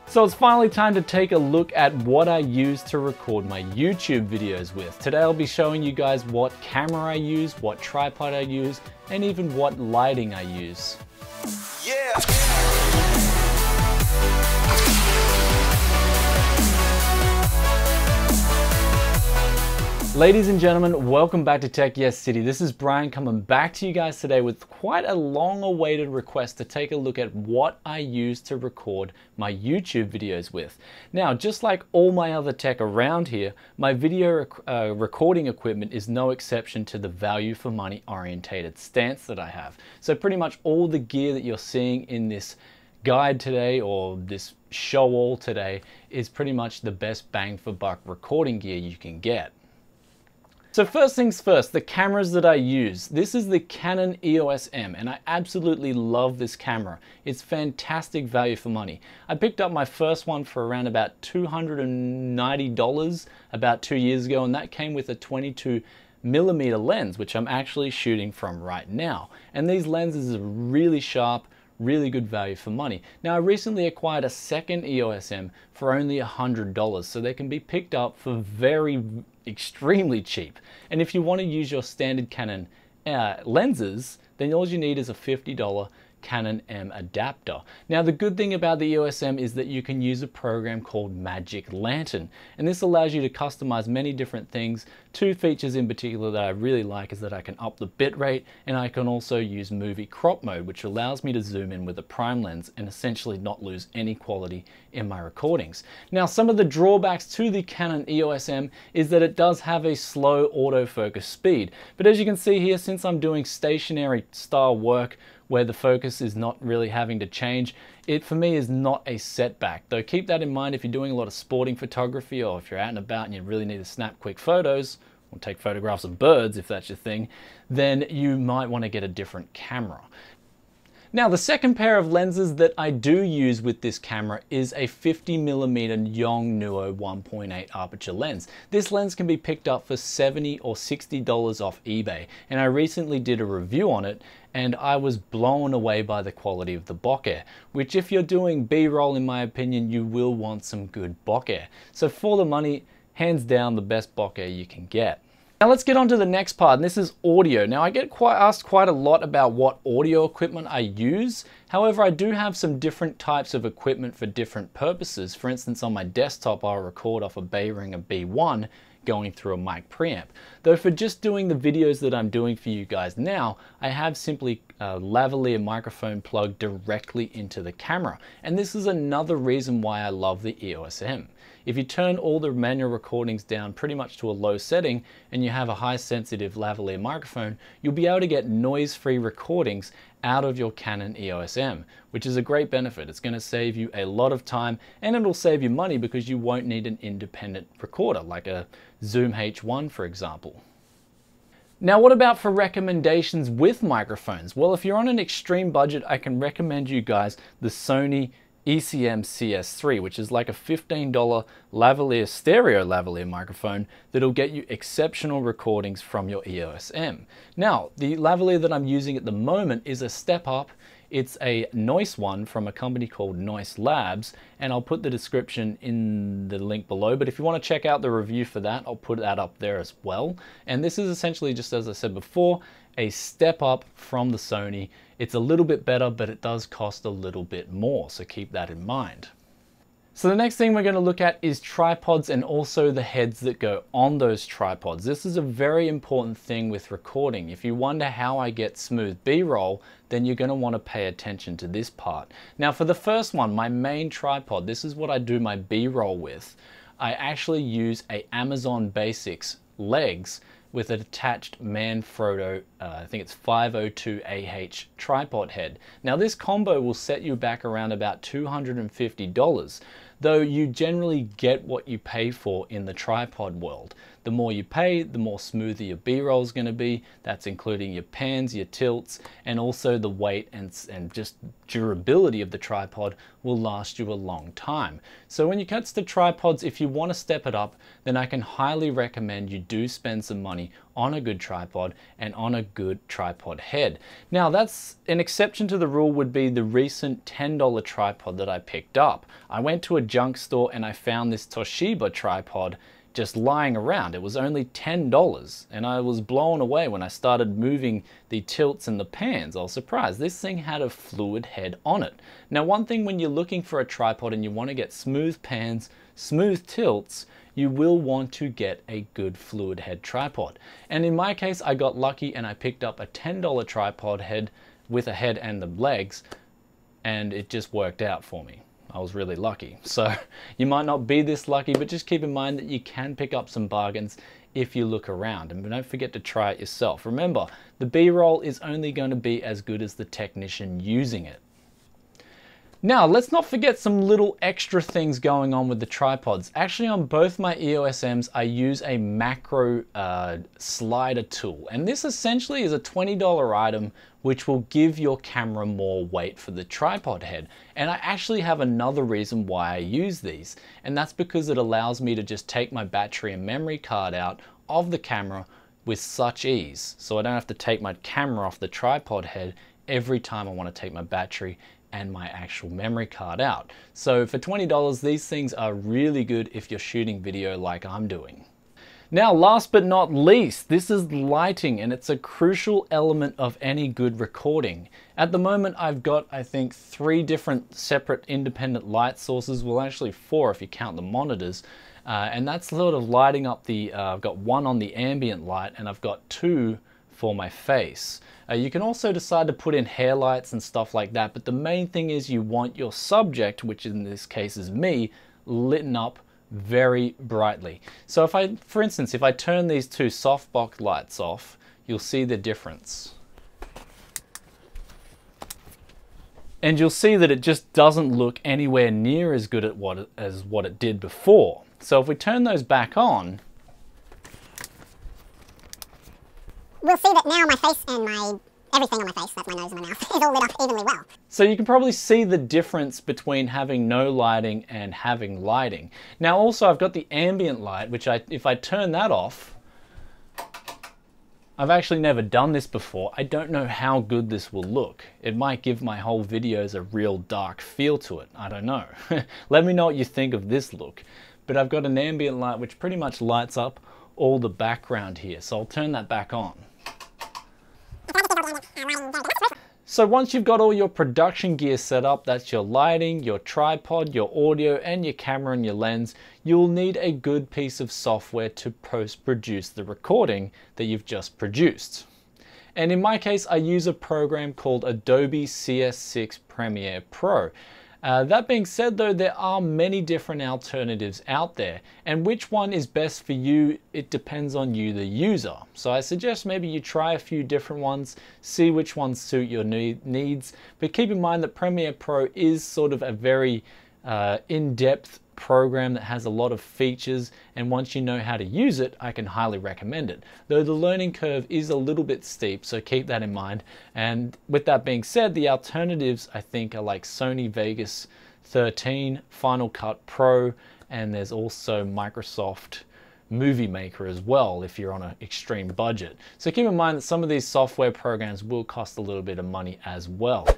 So it's finally time to take a look at what I use to record my YouTube videos with. Today I'll be showing you guys what camera I use, what tripod I use, and even what lighting I use. Yeah. Ladies and gentlemen, welcome back to Tech Yes City. This is Brian coming back to you guys today with quite a long-awaited request to take a look at what I use to record my YouTube videos with. Now, just like all my other tech around here, my video recording equipment is no exception to the value for money orientated stance that I have. So pretty much all the gear that you're seeing in this guide today or this show all today is pretty much the best bang for buck recording gear you can get. So first things first, the cameras that I use. This is the Canon EOS M and I absolutely love this camera. It's fantastic value for money. I picked up my first one for around about $290 about 2 years ago, and that came with a 22mm lens, which I'm actually shooting from right now. And these lenses are really sharp, really good value for money. Now I recently acquired a second EOS M for only $100, so they can be picked up for extremely cheap. And if you want to use your standard Canon lenses, then all you need is a $50 Canon M adapter. Now the good thing about the EOS M is that you can use a program called Magic Lantern, and this allows you to customize many different things. Two features in particular that I really like is that I can up the bitrate, and I can also use movie crop mode, which allows me to zoom in with a prime lens and essentially not lose any quality in my recordings. Now some of the drawbacks to the Canon EOS M is that it does have a slow autofocus speed, but as you can see here, since I'm doing stationary style work where the focus is not really having to change, it for me is not a setback. Though keep that in mind if you're doing a lot of sporting photography, or if you're out and about and you really need to snap quick photos or take photographs of birds if that's your thing, then you might want to get a different camera. Now the second pair of lenses that I do use with this camera is a 50mm Yongnuo 1.8 aperture lens. This lens can be picked up for $70 or $60 off eBay, and I recently did a review on it and I was blown away by the quality of the bokeh, which if you're doing B-roll, in my opinion, you will want some good bokeh. So for the money, hands down the best bokeh you can get. Now let's get on to the next part, and this is audio. Now I get asked quite a lot about what audio equipment I use. However, I do have some different types of equipment for different purposes. For instance, on my desktop, I'll record off a Behringer B1 going through a mic preamp. Though for just doing the videos that I'm doing for you guys now, I have simply a lavalier microphone plugged directly into the camera. And this is another reason why I love the EOS M. If you turn all the manual recordings down pretty much to a low setting and you have a high sensitive lavalier microphone, you'll be able to get noise-free recordings out of your Canon EOS M, which is a great benefit. It's going to save you a lot of time, and it'll save you money because you won't need an independent recorder like a Zoom H1 for example. Now what about for recommendations with microphones? Well, if you're on an extreme budget, I can recommend you guys the Sony ECM CS3, which is like a $15 lavalier stereo lavalier microphone that'll get you exceptional recordings from your EOS M. Now, the lavalier that I'm using at the moment is a step up. It's a Noise one from a company called Noise Labs, and I'll put the description in the link below, but if you want to check out the review for that, I'll put that up there as well. And this is essentially, just as I said before, a step up from the Sony. It's a little bit better, but it does cost a little bit more, so keep that in mind. So the next thing we're going to look at is tripods and also the heads that go on those tripods. This is a very important thing with recording. If you wonder how I get smooth B-roll, then you're going to want to pay attention to this part. Now for the first one, my main tripod, this is what I do my B-roll with. I actually use a Amazon Basics legs with an attached Manfrotto, I think it's 502AH tripod head. Now this combo will set you back around about $250, though you generally get what you pay for in the tripod world. The more you pay, the more smoother your B-roll is going to be. That's including your pans, your tilts, and also the weight and just durability of the tripod will last you a long time. So when it comes to tripods, if you want to step it up, then I can highly recommend you do spend some money on a good tripod and on a good tripod head. Now that's an exception to the rule would be the recent $10 tripod that I picked up. I went to a junk store and I found this Toshiba tripod just lying around. It was only $10 and I was blown away when I started moving the tilts and the pans. I was surprised. This thing had a fluid head on it. Now one thing when you're looking for a tripod and you want to get smooth pans, smooth tilts, you will want to get a good fluid head tripod. And in my case, I got lucky and I picked up a $10 tripod head with a head and the legs, and it just worked out for me. I was really lucky. So you might not be this lucky, but just keep in mind that you can pick up some bargains if you look around, and don't forget to try it yourself. Remember, the B-roll is only going to be as good as the technician using it. Now, let's not forget some little extra things going on with the tripods. Actually, on both my EOS Ms, I use a macro slider tool. And this essentially is a $20 item which will give your camera more weight for the tripod head. And I actually have another reason why I use these. And that's because it allows me to just take my battery and memory card out of the camera with such ease. So I don't have to take my camera off the tripod head every time I want to take my battery and my actual memory card out. So for $20, these things are really good if you're shooting video like I'm doing. Now, last but not least, this is lighting, and it's a crucial element of any good recording. At the moment, I've got, I think, 3 different separate independent light sources. Well, actually 4 if you count the monitors. And that's sort of lighting up the, I've got 1 on the ambient light, and I've got 2 for my face. You can also decide to put in hair lights and stuff like that, but the main thing is you want your subject, which in this case is me, lit up very brightly. So if I, for instance, if I turn these 2 softbox lights off, you'll see the difference. And you'll see that it just doesn't look anywhere near as good as what it did before. So if we turn those back on, we'll see that now my face and everything on my face, that's my nose and my mouth, is all lit up evenly well. So you can probably see the difference between having no lighting and having lighting. Now also I've got the ambient light, which if I turn that off, I've actually never done this before. I don't know how good this will look. It might give my whole videos a real dark feel to it. I don't know. Let me know what you think of this look. But I've got an ambient light which pretty much lights up all the background here. So I'll turn that back on. So once you've got all your production gear set up, that's your lighting, your tripod, your audio, and your camera and your lens, you'll need a good piece of software to post-produce the recording that you've just produced. And in my case, I use a program called Adobe CS6 Premiere Pro. That being said though, there are many different alternatives out there, and which one is best for you, it depends on you, the user. So I suggest maybe you try a few different ones, see which ones suit your needs, but keep in mind that Premiere Pro is sort of a very in-depth program that has a lot of features, and once you know how to use it, I can highly recommend it. Though the learning curve is a little bit steep, so keep that in mind. And with that being said, the alternatives I think are like Sony Vegas 13, Final Cut Pro, and there's also Microsoft Movie Maker as well if you're on an extreme budget. So keep in mind that some of these software programs will cost a little bit of money as well.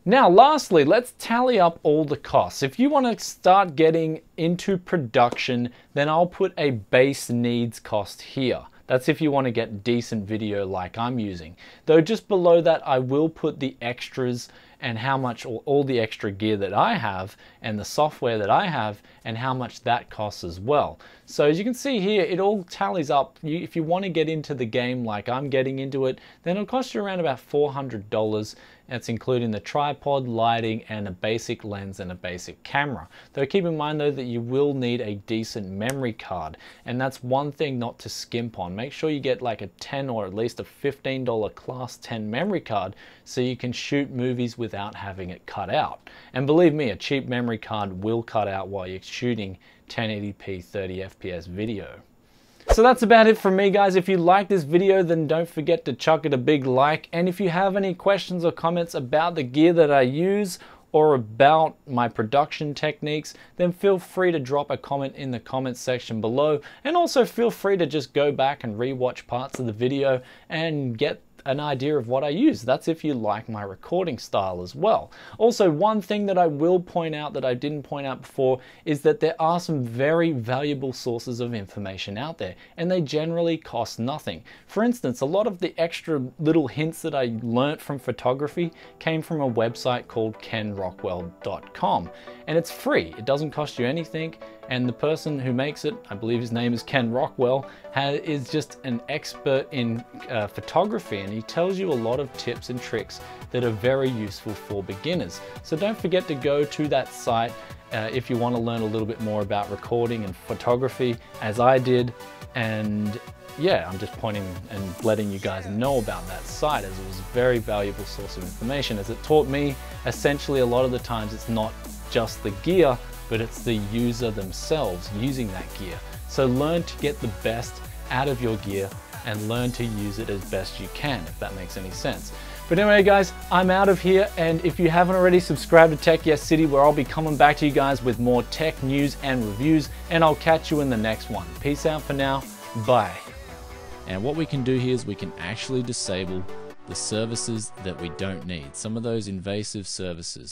Now, lastly, let's tally up all the costs. If you want to start getting into production, then I'll put a base needs cost here. That's if you want to get decent video like I'm using. Though just below that, I will put the extras and how much all the extra gear that I have and the software that I have and how much that costs as well. So as you can see here, it all tallies up. If you want to get into the game like I'm getting into it, then it'll cost you around about $400. That's including the tripod, lighting, and a basic lens and a basic camera. Though keep in mind though that you will need a decent memory card, and that's one thing not to skimp on. Make sure you get like a $10 or at least a $15 class 10 memory card so you can shoot movies without having it cut out. And believe me, a cheap memory card will cut out while you're shooting 1080p 30 FPS video. So that's about it from me, guys. If you like this video, then don't forget to chuck it a big like. And if you have any questions or comments about the gear that I use or about my production techniques, then feel free to drop a comment in the comments section below, and also feel free to just go back and rewatch parts of the video and get an idea of what I use. That's if you like my recording style as well. Also, one thing that I will point out that I didn't point out before is that there are some very valuable sources of information out there, and they generally cost nothing. For instance, a lot of the extra little hints that I learnt from photography came from a website called kenrockwell.com, and it's free. It doesn't cost you anything, and the person who makes it, I believe his name is Ken Rockwell, is just an expert in photography, and he tells you a lot of tips and tricks that are very useful for beginners. So don't forget to go to that site if you want to learn a little bit more about recording and photography, as I did. And yeah, I'm just pointing and letting you guys know about that site, as it was a very valuable source of information, as it taught me essentially a lot of the times it's not just the gear, but it's the user themselves using that gear. So learn to get the best out of your gear and learn to use it as best you can, if that makes any sense. But anyway guys, I'm out of here, and if you haven't already, subscribe to Tech Yes City, where I'll be coming back to you guys with more tech news and reviews, and I'll catch you in the next one. Peace out for now, bye. And what we can do here is we can actually disable the services that we don't need, some of those invasive services.